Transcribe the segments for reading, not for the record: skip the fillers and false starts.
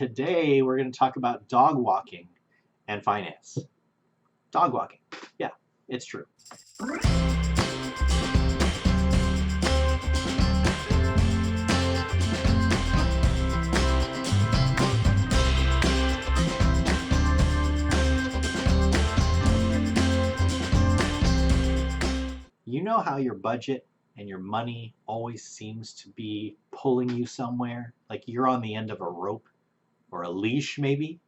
today we're going to talk about dog walking and finance. Dog walking. Yeah, it's true. You know how your budget and your money always seems to be pulling you somewhere? Like you're on the end of a rope or a leash maybe,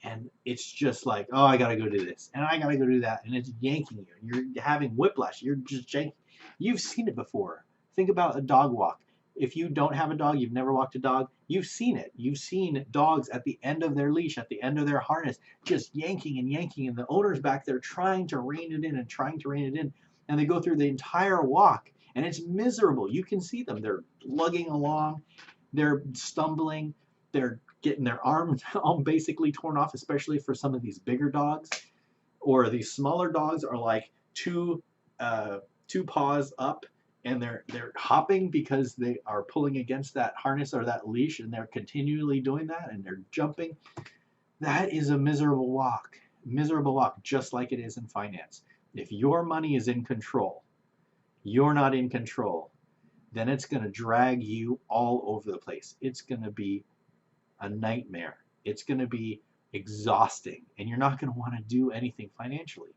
and it's just like, oh, I gotta go do this, and I gotta go do that, and it's yanking you, and you're having whiplash. You're just yanking. You've seen it before. Think about a dog walk. If you don't have a dog, you've never walked a dog, you've seen it. You've seen dogs at the end of their leash, at the end of their harness, just yanking and yanking, and the owner's back there trying to rein it in and trying to rein it in, and they go through the entire walk, and it's miserable. You can see them. They're lugging along, they're stumbling, they're getting their arms all basically torn off, especially for some of these bigger dogs. Or these smaller dogs are like two paws up, and they're hopping because they are pulling against that harness or that leash, and they're continually doing that, and they're jumping. That is a miserable walk. Miserable walk, just like it is in finance. If your money is in control, you're not in control, then it's going to drag you all over the place. It's going to be a nightmare. It's going to be exhausting, and you're not going to want to do anything financially.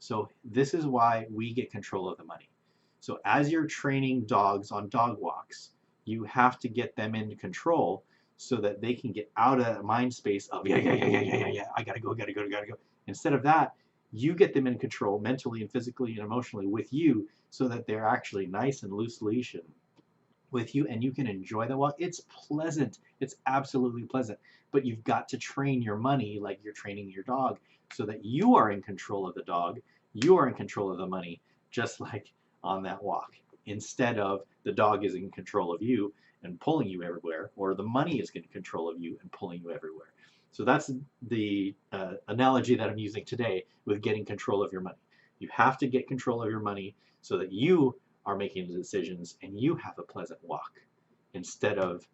So this is why we get control of the money. So as you're training dogs on dog walks, you have to get them into control so that they can get out of that mind space of yeah, I gotta go. Instead of that, you get them in control mentally and physically and emotionally with you, so that they're actually nice and loose leash and with you, and you can enjoy the walk. It's pleasant. It's absolutely pleasant. But you've got to train your money like you're training your dog, so that you are in control of the dog, you are in control of the money, just like on that walk. Instead of the dog is in control of you and pulling you everywhere, or the money is in control of you and pulling you everywhere. So that's the analogy that I'm using today with getting control of your money. You have to get control of your money so that you are making the decisions and you have a pleasant walk, instead of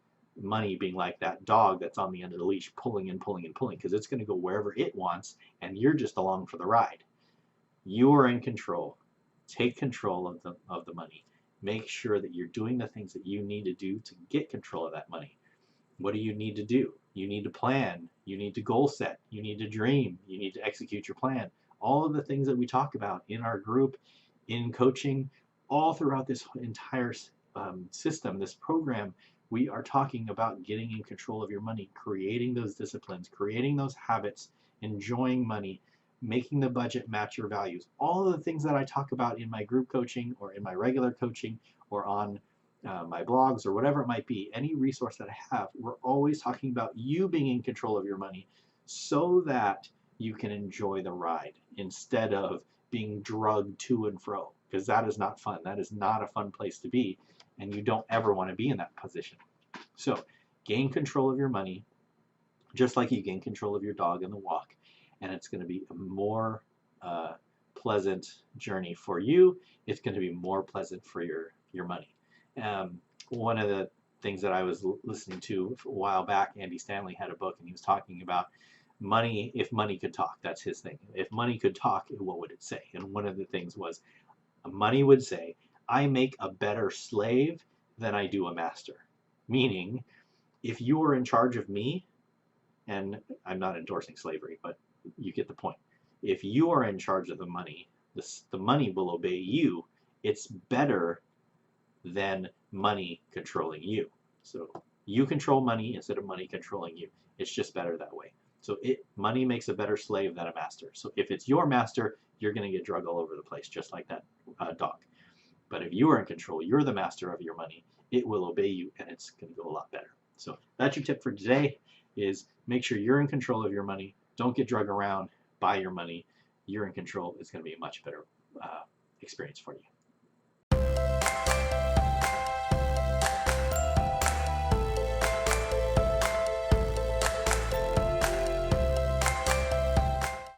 money being like that dog that's on the end of the leash pulling and pulling and pulling, because it's going to go wherever it wants and you're just along for the ride. You are in control. Take control of the money. Make sure that you're doing the things that you need to do to get control of that money. What do you need to do? You need to plan. You need to goal set. You need to dream. You need to execute your plan. All of the things that we talk about in our group, in coaching, all throughout this entire system, this program, we are talking about getting in control of your money, creating those disciplines, creating those habits, enjoying money, making the budget match your values. All of the things that I talk about in my group coaching or in my regular coaching or on my blogs or whatever it might be, any resource that I have, we're always talking about you being in control of your money so that you can enjoy the ride instead of being drugged to and fro, because that is not fun. That is not a fun place to be, and you don't ever want to be in that position. So gain control of your money just like you gain control of your dog in the walk, and it's going to be a more pleasant journey for you. It's going to be more pleasant for your money. One of the things that I was listening to a while back, Andy Stanley had a book, and he was talking about money. If money could talk, that's his thing. If money could talk, what would it say? And one of the things was, money would say, I make a better slave than I do a master. Meaning, if you were in charge of me, and I'm not endorsing slavery, but you get the point. If you are in charge of the money, the money will obey you. It's better than money controlling you. So you control money instead of money controlling you. It's just better that way. So money makes a better slave than a master. So if it's your master, you're going to get drugged all over the place, just like that dog. But if you are in control, you're the master of your money, it will obey you, and it's going to go a lot better. So that's your tip for today, is make sure you're in control of your money. Don't get drugged around by your money. You're in control. It's going to be a much better experience for you.